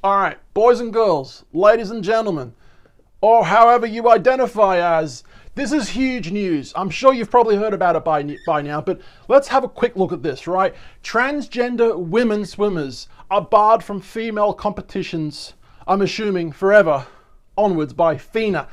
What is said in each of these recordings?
All right, boys and girls, ladies and gentlemen, or however you identify as, this is huge news. I'm sure you've probably heard about it by now, but let's have a quick look at this, right? Transgender women swimmers are barred from female competitions, I'm assuming forever, onwards by FINA.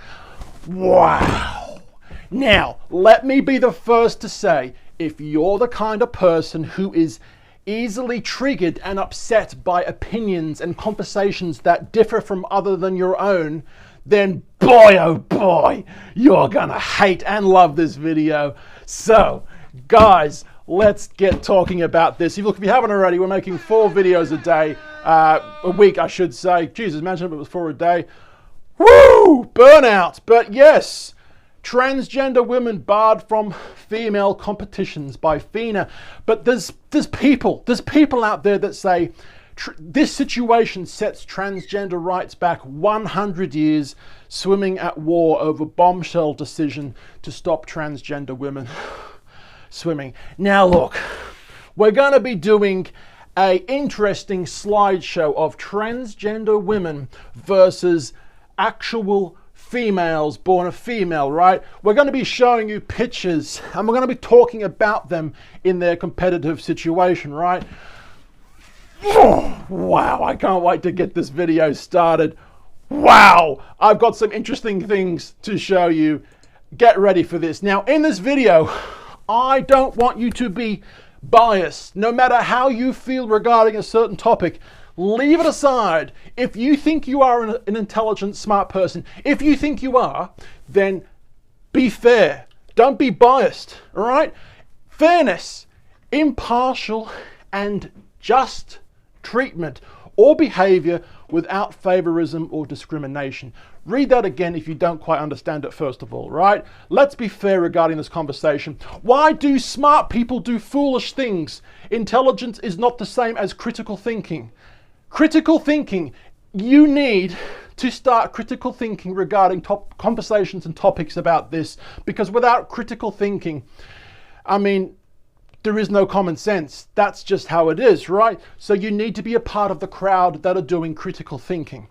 Wow. Now, let me be the first to say, if you're the kind of person who is easily triggered and upset by opinions and conversations that differ from other than your own, then boy oh boy, you're gonna hate and love this video. So guys, let's get talking about this. Look, if you haven't already, we're making 4 videos a day, a week I should say. Jesus, imagine if it was 4 a day. Woo! Burnout. But yes, transgender women barred from female competitions by FINA. But there's people out there that say this situation sets transgender rights back 100 years, swimming at war over bombshell decision to stop transgender women swimming. Now look, we're going to be doing an interesting slideshow of transgender women versus actual females born a female, right? We're going to be showing you pictures and we're going to be talking about them in their competitive situation, right? Wow, I can't wait to get this video started. Wow, I've got some interesting things to show you. Get ready for this. Now, in this video, I don't want you to be biased. No matter how you feel regarding a certain topic, leave it aside. If you think you are an intelligent, smart person, if you think you are, then be fair. Don't be biased, all right? Fairness, impartial, and just treatment or behavior without favorism or discrimination. Read that again if you don't quite understand it first of all, right? Let's be fair regarding this conversation. Why do smart people do foolish things? Intelligence is not the same as critical thinking. Critical thinking, you need to start critical thinking regarding conversations and topics about this, because without critical thinking, I mean, there is no common sense. That's just how it is, right? So you need to be a part of the crowd that are doing critical thinking.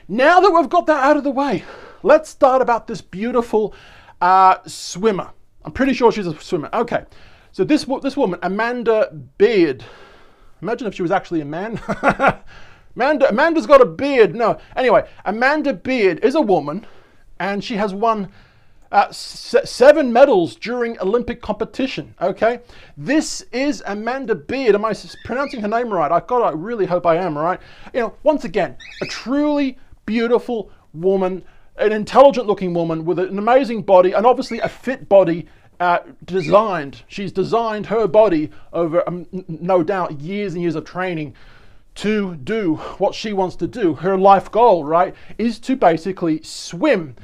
Now that we've got that out of the way, let's start about this beautiful swimmer. I'm pretty sure she's a swimmer. Okay, so this woman, Amanda Beard. Imagine if she was actually a man. Amanda's got a beard. No, anyway, Amanda Beard is a woman, and she has won 7 medals during Olympic competition, okay? This is Amanda Beard. Am I pronouncing her name right? I really hope I am, right? You know, once again, a truly beautiful woman, an intelligent looking woman with an amazing body, and obviously a fit body designed. She's designed her body over, no doubt, years and years of training to do what she wants to do. Her life goal, right, is to basically swim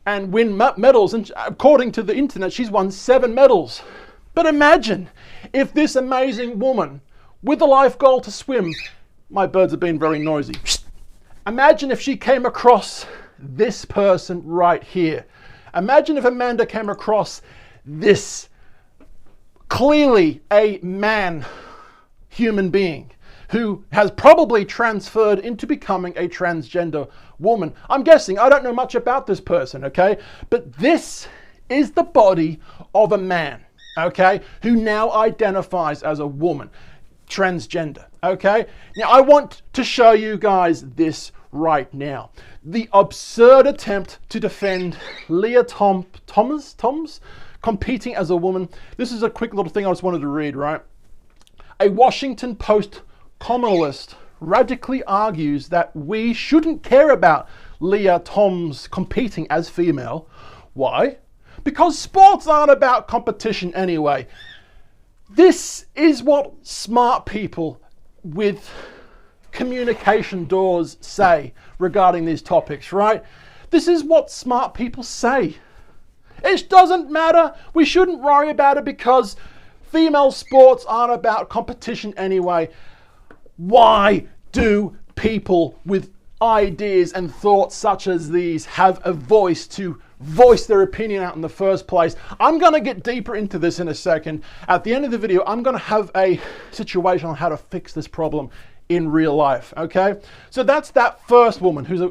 and win medals, and according to the internet, she's won 7 medals. But imagine if this amazing woman with a life goal to swim, my birds have been very noisy. Imagine if she came across this person right here. Imagine if Amanda came across this clearly a man, human being, who has probably transferred into becoming a transgender woman. I'm guessing, I don't know much about this person, okay? But this is the body of a man, okay? Who now identifies as a woman, transgender, okay? Now, I want to show you guys this right now. The absurd attempt to defend Leah Thomas competing as a woman. This is a quick little thing I just wanted to read, right? A Washington Post commonalist radically argues that we shouldn't care about Leah Thomas competing as female. Why? Because sports aren't about competition anyway. This is what smart people with communication doors say regarding these topics, right? This is what smart people say. It doesn't matter. We shouldn't worry about it because female sports aren't about competition anyway. Why do people with ideas and thoughts such as these have a voice to voice their opinion out in the first place? I'm going to get deeper into this in a second. At the end of the video, I'm going to have a situation on how to fix this problem in real life. Okay, so that's that first woman who's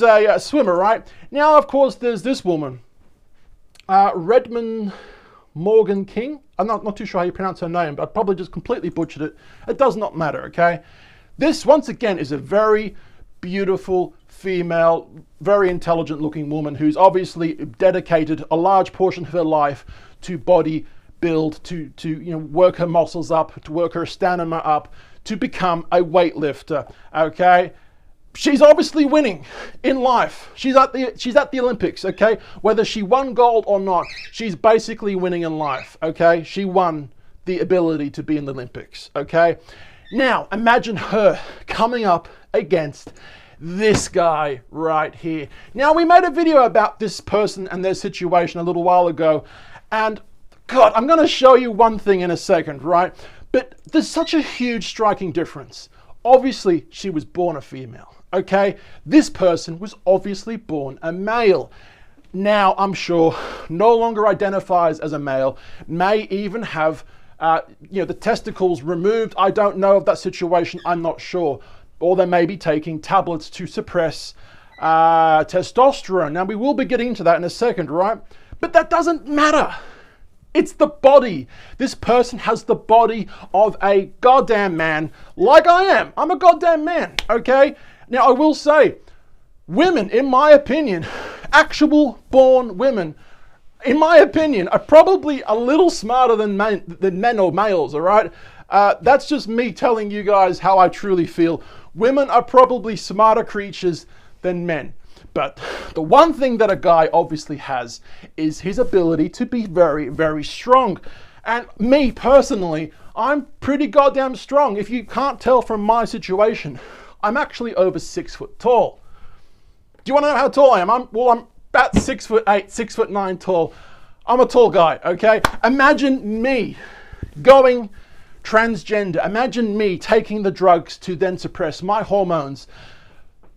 a swimmer, right? Now, of course, there's this woman, Redmond Morgan King. I'm not too sure how you pronounce her name, but I probably just completely butchered it. It does not matter. Okay, this once again is a very beautiful female, very intelligent looking woman who's obviously dedicated a large portion of her life to body build, to work her muscles up, to work her stamina up, to become a weightlifter. Okay, she's obviously winning in life. She's at the Olympics. Okay, whether she won gold or not, she's basically winning in life. Okay, she won the ability to be in the Olympics. Okay, now imagine her coming up against this guy right here. Now, we made a video about this person and their situation a little while ago, and God, I'm going to show you one thing in a second, right? But there's such a huge striking difference. Obviously, she was born a female, okay? This person was obviously born a male. Now, I'm sure, no longer identifies as a male, may even have, the testicles removed. I don't know of that situation, I'm not sure. Or they may be taking tablets to suppress testosterone. Now, we will be getting into that in a second, right? But that doesn't matter. It's the body. This person has the body of a goddamn man, like I am. I'm a goddamn man, okay? Now, I will say, women, in my opinion, actual born women, in my opinion, are probably a little smarter than men or males, all right? That's just me telling you guys how I truly feel. Women are probably smarter creatures than men. But the one thing that a guy obviously has is his ability to be very, very strong. And me personally, I'm pretty goddamn strong. If you can't tell from my situation, I'm actually over 6 foot tall. Do you want to know how tall I am? I'm about 6'8", 6'9" tall. I'm a tall guy, okay? Imagine me going transgender. Imagine me taking the drugs to then suppress my hormones,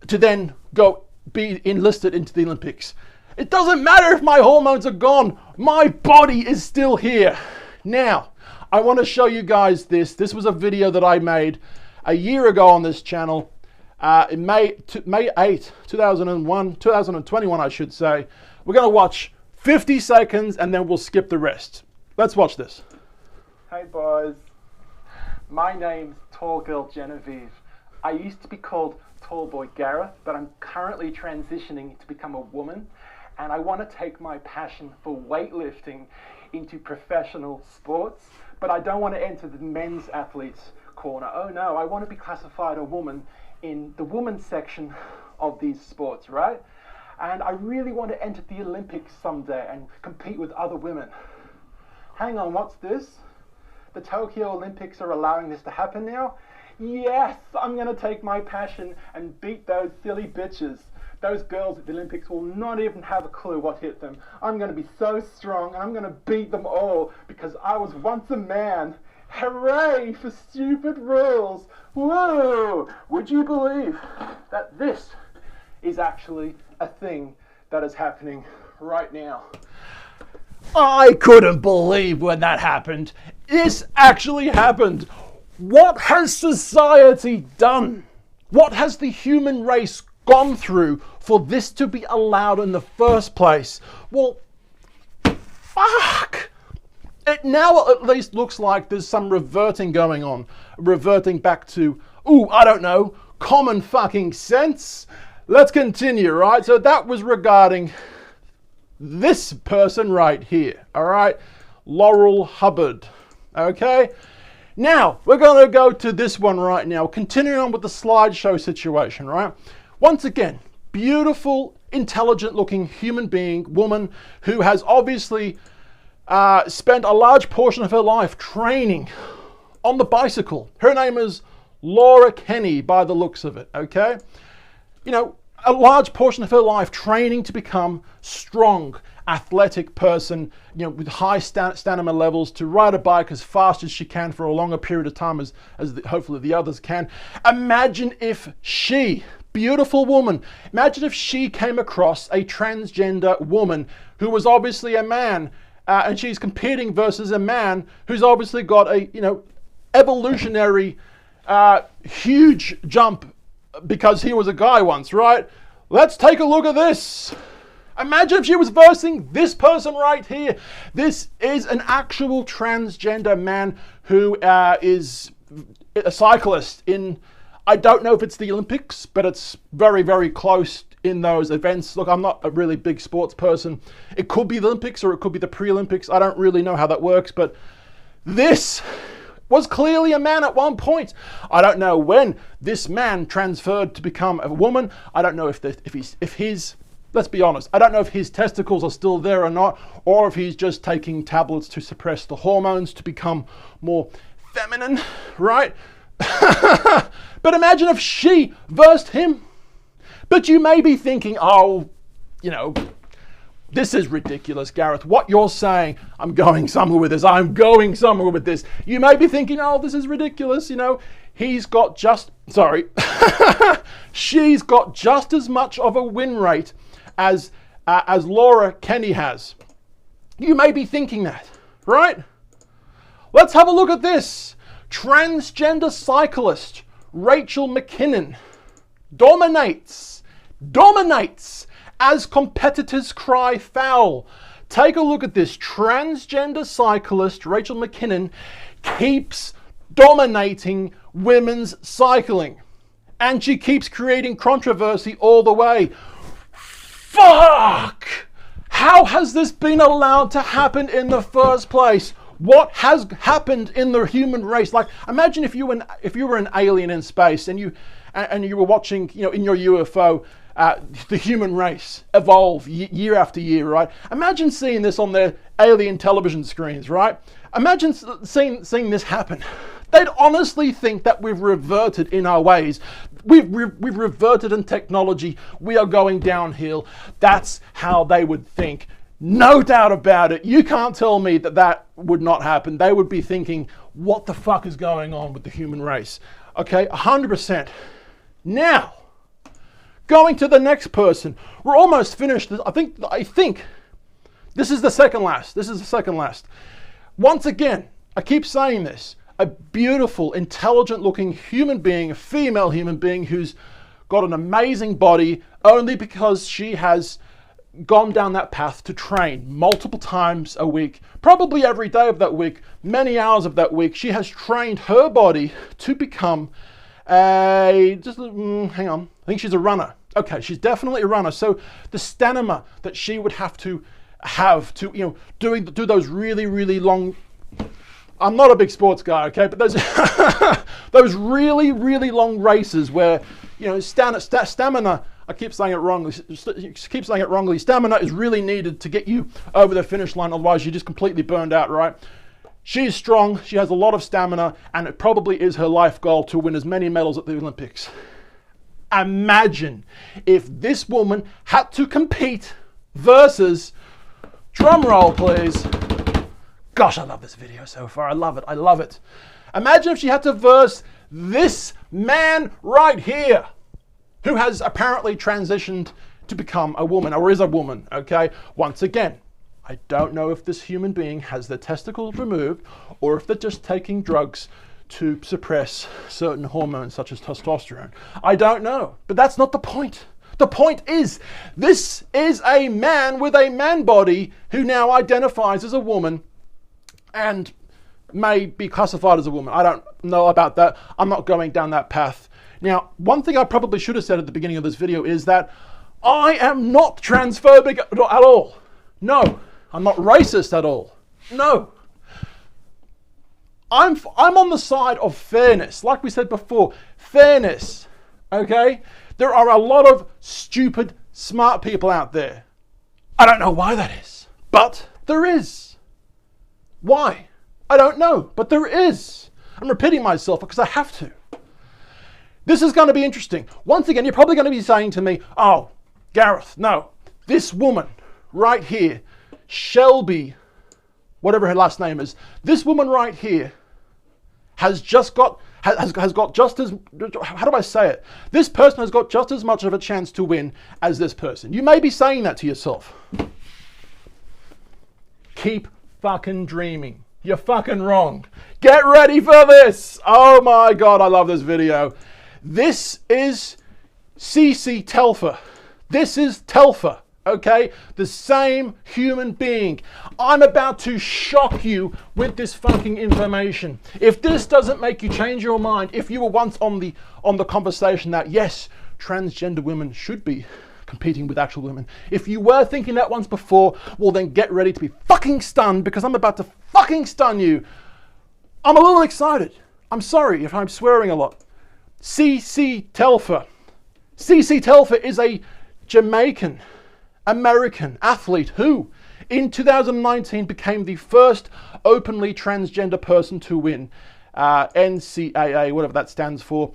to then go be enlisted into the Olympics. It doesn't matter if my hormones are gone. My body is still here. Now, I want to show you guys this. This was a video that I made a year ago on this channel. In May 8, 2021, I should say. We're going to watch 50 seconds and then we'll skip the rest. Let's watch this. Hey boys. My name's Tall Girl Genevieve. I used to be called Tall Boy Gareth, but I'm currently transitioning to become a woman, and I want to take my passion for weightlifting into professional sports, but I don't want to enter the men's athletes corner. Oh no, I want to be classified a woman in the women's section of these sports, right? And I really want to enter the Olympics someday and compete with other women. Hang on, what's this? The Tokyo Olympics are allowing this to happen now? Yes, I'm going to take my passion and beat those silly bitches. Those girls at the Olympics will not even have a clue what hit them. I'm going to be so strong and I'm going to beat them all because I was once a man. Hooray for stupid rules. Whoa! Would you believe that this is actually a thing that is happening right now? I couldn't believe when that happened. This actually happened. What has society done? What has the human race gone through for this to be allowed in the first place? Well, fuck. It now at least looks like there's some reverting going on. Reverting back to, I don't know, common fucking sense. Let's continue, right? So that was regarding this person right here, all right? Laurel Hubbard, okay? Now, we're going to go to this one right now, continuing on with the slideshow situation, right? Once again, beautiful, intelligent-looking human being, woman, who has obviously spent a large portion of her life training on the bicycle. Her name is Laura Kenny, by the looks of it, okay? You know, a large portion of her life training to become strong, athletic person, you know, with high stamina levels, to ride a bike as fast as she can for a longer period of time as hopefully the others can. Imagine if she, beautiful woman, imagine if she came across a transgender woman who was obviously a man, and she's competing versus a man who's obviously got a, evolutionary huge jump because he was a guy once, right? Let's take a look at this. Imagine if she was versing this person right here. This is an actual transgender man who is a cyclist in, I don't know if it's the Olympics, but it's very, very close in those events. Look, I'm not a really big sports person. It could be the Olympics or it could be the pre-Olympics. I don't really know how that works, but this was clearly a man at one point. I don't know when this man transferred to become a woman. I don't know if his, let's be honest, I don't know if his testicles are still there or not, or if he's just taking tablets to suppress the hormones to become more feminine, right? But imagine if she versed him. But you may be thinking, oh, you know, this is ridiculous, Gareth. What you're saying, I'm going somewhere with this. I'm going somewhere with this. You may be thinking, oh, this is ridiculous. You know, she's got just as much of a win rate as Laura Kenny has. You may be thinking that, right? Let's have a look at this. Transgender cyclist Rachel McKinnon dominates as competitors cry foul. Take a look at this. Transgender cyclist Rachel McKinnon keeps dominating women's cycling. And she keeps creating controversy all the way. Fuck! How has this been allowed to happen in the first place? What has happened in the human race? Like, imagine if you were an alien in space and you were watching, you know, in your UFO, the human race evolve year after year, right? Imagine seeing this on their alien television screens, right? Imagine seeing this happen. They'd honestly think that we've reverted in our ways. We've reverted in technology. We are going downhill. That's how they would think. No doubt about it. You can't tell me that would not happen. They would be thinking, what the fuck is going on with the human race? Okay, 100%. Now, going to the next person. We're almost finished. I think this is the second last. Once again, I keep saying this. A beautiful, intelligent looking human being, a female human being who's got an amazing body only because she has gone down that path to train multiple times a week, probably every day of that week, many hours of that week. She has trained her body to become hang on, I think she's a runner. Okay, she's definitely a runner. So the stamina that she would have to, you know, do those really, really long, I'm not a big sports guy, okay, but those those really, really long races where, you know, stamina, I keep saying it wrongly. Stamina is really needed to get you over the finish line. Otherwise, you're just completely burned out, right? She's strong. She has a lot of stamina, and it probably is her life goal to win as many medals at the Olympics. Imagine if this woman had to compete versus, drum roll, please. Gosh, I love this video so far. I love it. Imagine if she had to verse this man right here, who has apparently transitioned to become a woman, or is a woman, okay? Once again, I don't know if this human being has their testicles removed or if they're just taking drugs to suppress certain hormones such as testosterone. I don't know, but that's not the point. The point is, this is a man with a man body who now identifies as a woman and may be classified as a woman. I don't know about that. I'm not going down that path. Now, one thing I probably should have said at the beginning of this video is that I am not transphobic at all. No, I'm not racist at all. No. I'm on the side of fairness. Like we said before, fairness, okay? There are a lot of stupid, smart people out there. I don't know why that is, but there is. Why? I don't know, but there is. I'm repeating myself because I have to. This is going to be interesting. Once again, you're probably going to be saying to me, oh, Gareth, no, this woman right here, Shelby, whatever her last name is, this woman right here has got just as, how do I say it? This person has got just as much of a chance to win as this person. You may be saying that to yourself. Keep fucking dreaming. You're fucking wrong. Get ready for this. Oh my God, I love this video. This is Cece Telfer. This is Telfer, okay? The same human being. I'm about to shock you with this fucking information. If this doesn't make you change your mind, if you were once on the conversation that, yes, transgender women should be competing with actual women. If you were thinking that once before, well then get ready to be fucking stunned, because I'm about to fucking stun you. I'm a little excited. I'm sorry if I'm swearing a lot. Cece Telfer. Cece Telfer is a Jamaican American athlete who in 2019 became the first openly transgender person to win NCAA, whatever that stands for.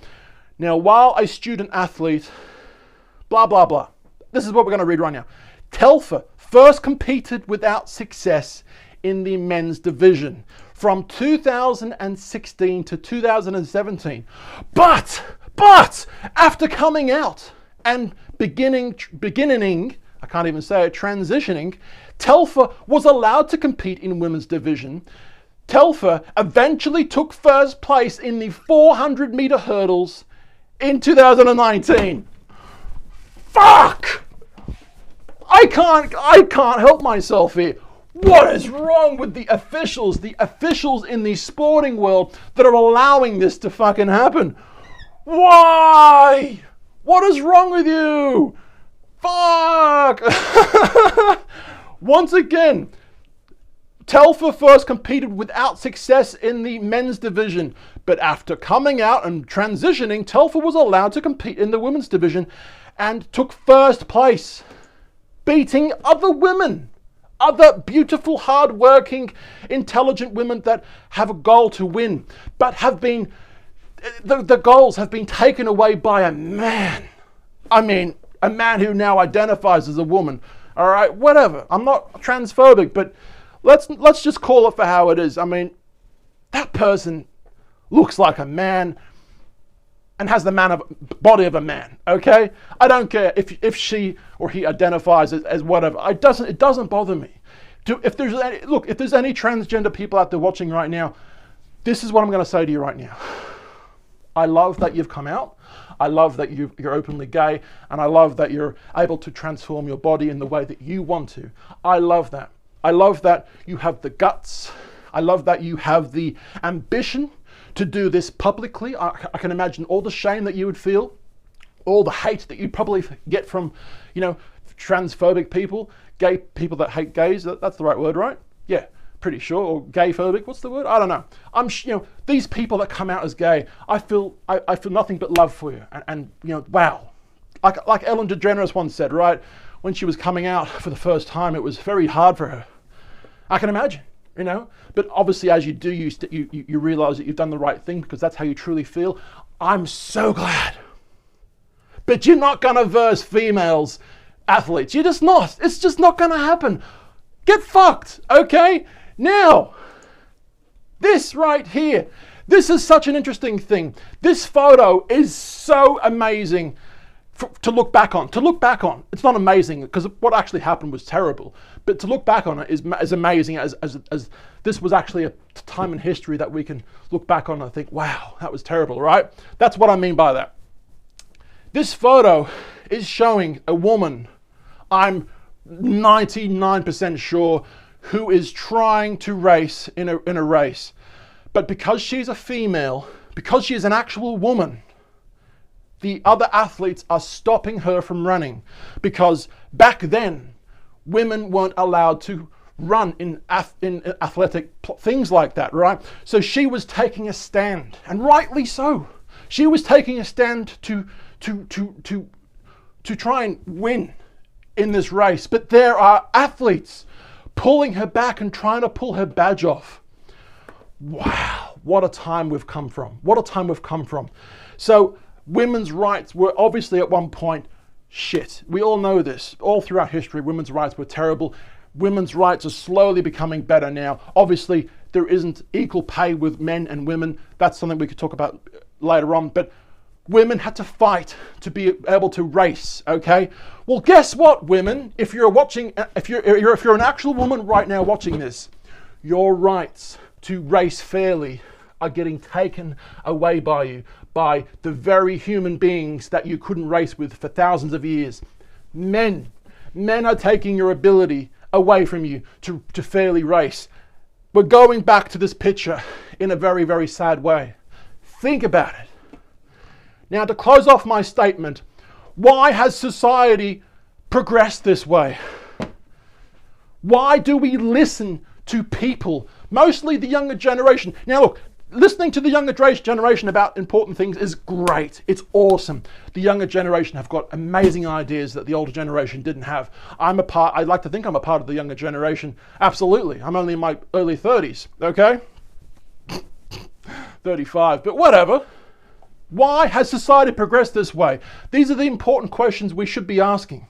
Now, while a student athlete, blah, blah, blah. This is what we're going to read right now. Telfer first competed without success in the men's division from 2016 to 2017. But after coming out and beginning, I can't even say it, transitioning, Telfer was allowed to compete in women's division. Telfer eventually took first place in the 400-meter hurdles in 2019. Fuck! I can't help myself here. What is wrong with the officials in the sporting world that are allowing this to fucking happen? Why? What is wrong with you? Fuck! Once again, Telfer first competed without success in the men's division, but after coming out and transitioning, Telfer was allowed to compete in the women's division and took first place, beating other women, other beautiful, hard-working, intelligent women that have a goal to win, but have been, the goals have been taken away by a man. I mean, a man who now identifies as a woman. All right, whatever. I'm not transphobic, but let's just call it for how it is. I mean, that person looks like a man and has the body of a man, okay? I don't care if she or he identifies as whatever. It doesn't bother me. If there's any transgender people out there watching right now, this is what I'm going to say to you right now. I love that you've come out. I love that you're openly gay, and I love that you're able to transform your body in the way that you want to. I love that. I love that you have the guts. I love that you have the ambition to do this publicly. I can imagine all the shame that you would feel, all the hate that you'd probably get from, transphobic people, gay people that hate gays. That's the right word, right? Yeah, pretty sure. Or gay-phobic. What's the word? I don't know. These people that come out as gay, I feel nothing but love for you. And wow. Like Ellen DeGeneres once said, right? When she was coming out for the first time, it was very hard for her. I can imagine. But obviously as you do, you realize that you've done the right thing because that's how you truly feel. I'm so glad. But you're not going to verse females athletes. You're just not. It's just not going to happen. Get fucked, okay? Now, this right here, this is such an interesting thing. This photo is so amazing to look back on. It's not amazing because what actually happened was terrible, but to look back on it is as amazing as this was actually a time in history that we can look back on and think, wow, that was terrible, right? That's what I mean by that. This photo is showing a woman, I'm 99% sure, who is trying to race in a race, but because she's a female, because she is an actual woman, the other athletes are stopping her from running, because back then women weren't allowed to run in athletic things like that, right? So she was taking a stand, and rightly so. She was taking a stand to try and win in this race, but there are athletes pulling her back and trying to pull her badge off. Wow, what a time we've come from. What a time we've come from. So women's rights were obviously at one point shit. We all know this. All throughout history, women's rights were terrible. Women's rights are slowly becoming better now. Obviously, there isn't equal pay with men and women. That's something we could talk about later on. But women had to fight to be able to race, okay? Well, guess what, women? If you're watching, if you're an actual woman right now watching this, your rights to race fairly are getting taken away by you, by the very human beings that you couldn't race with for thousands of years. Men are taking your ability away from you to fairly race. We're going back to this picture in a very, very sad way. Think about it. Now, to close off my statement, why has society progressed this way? Why do we listen to people, mostly the younger generation? Now look, listening to the younger generation about important things is great. It's awesome. The younger generation have got amazing ideas that the older generation didn't have. I'd like to think I'm a part of the younger generation. Absolutely. I'm only in my early 30s, okay? 35, but whatever. Why has society progressed this way? These are the important questions we should be asking.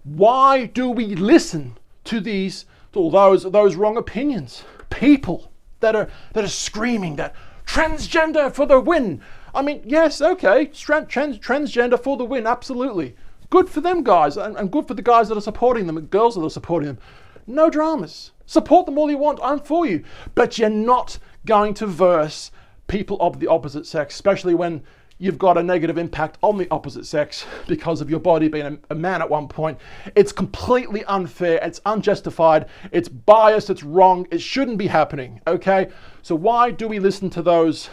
Why do we listen to those wrong opinions? People that are screaming that transgender for the win. I mean, yes, okay, transgender for the win, absolutely. Good for them guys, and good for the guys that are supporting them, and girls that are supporting them. No dramas. Support them all you want, I'm for you. But you're not going to verse people of the opposite sex, especially when you've got a negative impact on the opposite sex because of your body being a man at one point. It's completely unfair, it's unjustified, it's biased, it's wrong, it shouldn't be happening, okay? So why do we listen to those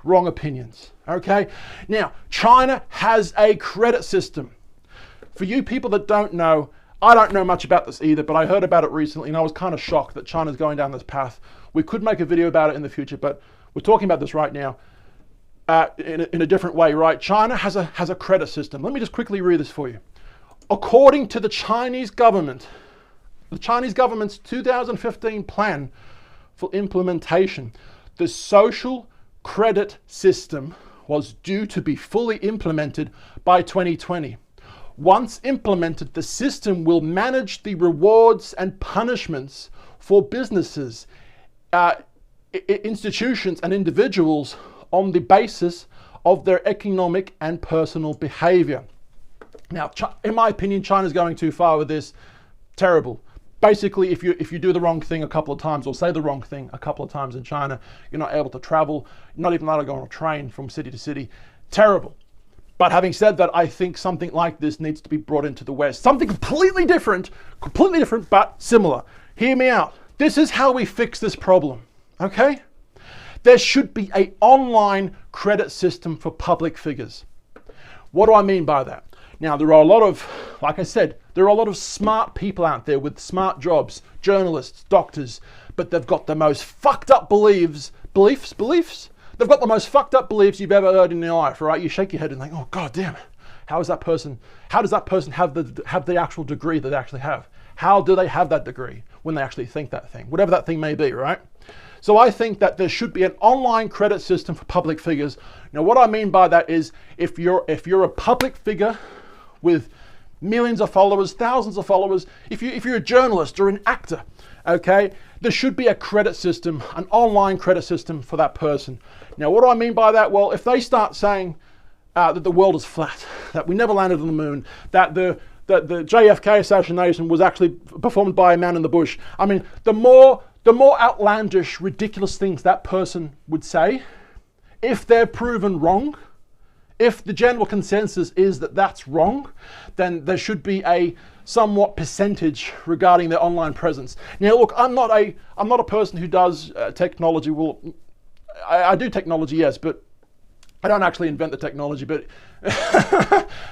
wrong opinions, okay? Now, China has a credit system. For you people that don't know, I don't know much about this either, but I heard about it recently and I was kind of shocked that China's going down this path. We could make a video about it in the future, but we're talking about this right now. In a different way, right? China has a credit system. Let me just quickly read this for you. According to the Chinese government's 2015 plan for implementation, the social credit system was due to be fully implemented by 2020. Once implemented, the system will manage the rewards and punishments for businesses, institutions, and individuals on the basis of their economic and personal behavior. Now, in my opinion, China's going too far with this. Terrible. Basically, if you do the wrong thing a couple of times or say the wrong thing a couple of times in China, you're not able to travel, you're not even allowed to go on a train from city to city. Terrible. But having said that, I think something like this needs to be brought into the West. Something completely different, but similar. Hear me out. This is how we fix this problem, okay? There should be an online credit system for public figures. What do I mean by that? Now, there are a lot of, like I said, there are a lot of smart people out there with smart jobs, journalists, doctors, but they've got the most fucked up beliefs? They've got the most fucked up beliefs you've ever heard in your life, right? You shake your head and think, oh, God damn, how does that person have the actual degree that they actually have? How do they have that degree when they actually think that thing? Whatever that thing may be, right? So I think that there should be an online credit system for public figures. Now, what I mean by that is if you're a public figure with millions of followers, thousands of followers, if you're a journalist or an actor, okay, there should be a credit system, an online credit system for that person. Now, what do I mean by that? Well, if they start saying that the world is flat, that we never landed on the moon, that the JFK assassination was actually performed by a man in the bush, I mean, the more outlandish, ridiculous things that person would say, if they're proven wrong, if the general consensus is that that's wrong, then there should be a somewhat percentage regarding their online presence. Now, look, I'm not a person who does technology. Well, I do technology, yes, but I don't actually invent the technology. But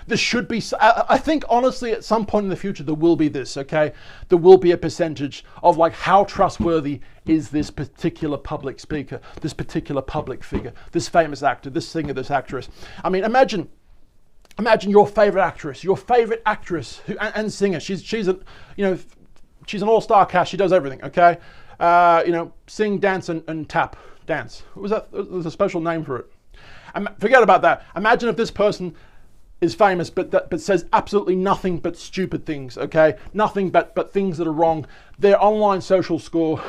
there should be. I think honestly, at some point in the future, there will be this. Okay, there will be a percentage of like how trustworthy is this particular public speaker, this particular public figure, this famous actor, this singer, this actress. I mean, imagine your favorite actress and singer. She's an all-star cast. She does everything. Okay, sing, dance, and tap dance. What was that? There's a special name for it. Forget about that. Imagine if this person is famous but says absolutely nothing but stupid things, okay? Nothing but things that are wrong. Their online social score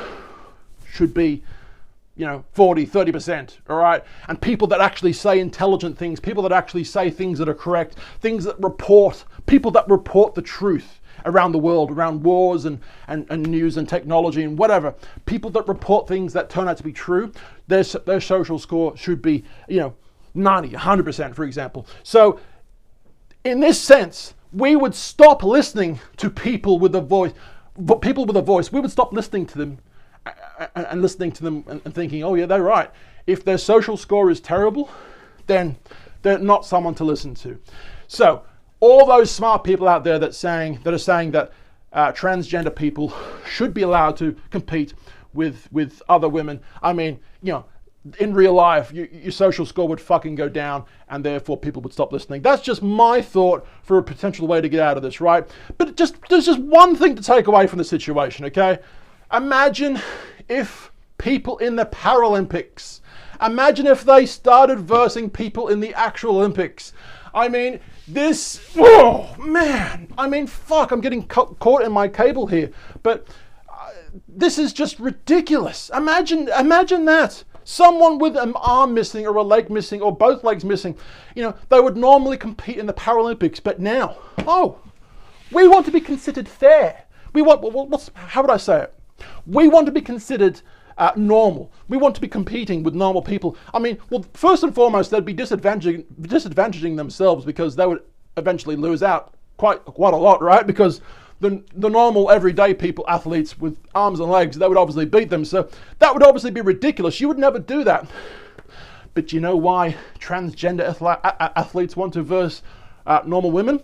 should be 40, 30%, all right? And people that actually say intelligent things, people that actually say things that are correct, people that report the truth around the world, around wars and news and technology and whatever. People that report things that turn out to be true, their social score should be, 90, 100%, for example. So in this sense, we would stop listening to people with a voice. We would stop listening to them and listening to them and thinking, oh yeah, they're right. If their social score is terrible, then they're not someone to listen to. So all those smart people out there that are saying that transgender people should be allowed to compete with other women, I mean, in real life, your social score would fucking go down, and therefore people would stop listening. That's just my thought for a potential way to get out of this, right? But there's just one thing to take away from the situation, okay? Imagine if people in the Paralympics, imagine if they started versing people in the actual Olympics. I mean, oh man, I mean, fuck, I'm getting caught in my cable here, but this is just ridiculous. Imagine that. Someone with an arm missing or a leg missing or both legs missing, they would normally compete in the Paralympics, but now, we want to be considered fair. We want, how would I say it? We want to be considered normal. We want to be competing with normal people. I mean, well, first and foremost, they'd be disadvantaging themselves because they would eventually lose out quite a lot, right? Because the normal everyday people, athletes with arms and legs, they would obviously beat them. So that would obviously be ridiculous. You would never do that. But you know why transgender athletes want to verse normal women?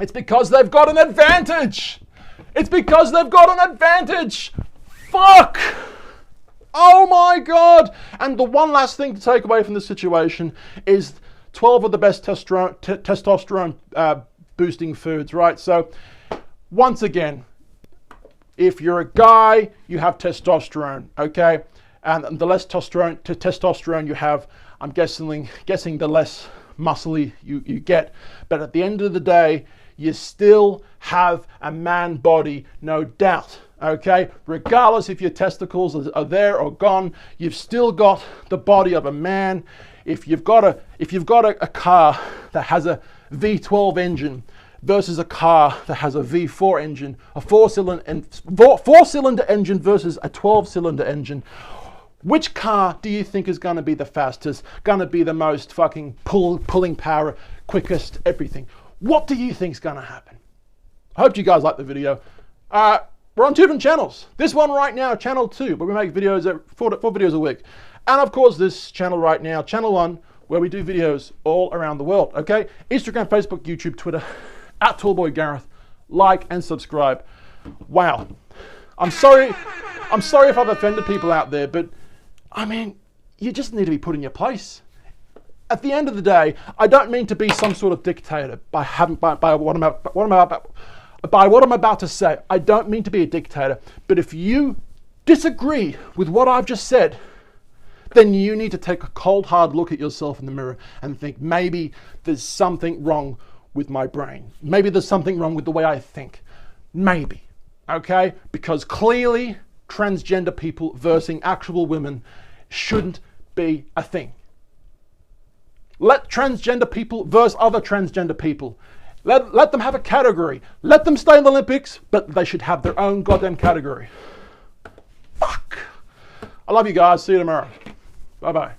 It's because they've got an advantage. It's because they've got an advantage. Fuck. Oh my God. And the one last thing to take away from this situation is 12 of the best testosterone boosting foods, right? So once again, if you're a guy, you have testosterone, okay? And the less testosterone you have, I'm guessing the less muscly you get. But at the end of the day, you still have a man body, no doubt, okay? Regardless if your testicles are there or gone, you've still got the body of a man. If you've got a car that has a V12 engine versus a car that has a V4 engine, a four-cylinder engine versus a 12-cylinder engine, which car do you think is going to be the fastest, going to be the most fucking pulling power, quickest, everything? What do you think is going to happen? I hope you guys like the video. We're on 2 different channels. This one right now, channel 2, where we make videos, 4 videos a week. And of course, this channel right now, channel 1, where we do videos all around the world, okay? Instagram, Facebook, YouTube, Twitter, @Tallboy Gareth. Like and subscribe. Wow. I'm sorry if I've offended people out there, but I mean, you just need to be put in your place. At the end of the day, I don't mean to be some sort of dictator by what I'm about to say. I don't mean to be a dictator, but if you disagree with what I've just said, then you need to take a cold, hard look at yourself in the mirror and think, maybe there's something wrong with my brain. Maybe there's something wrong with the way I think. Maybe, okay? Because clearly, transgender people versing actual women shouldn't be a thing. Let transgender people verse other transgender people. Let them have a category. Let them stay in the Olympics, but they should have their own goddamn category. Fuck. I love you guys. See you tomorrow. Bye-bye.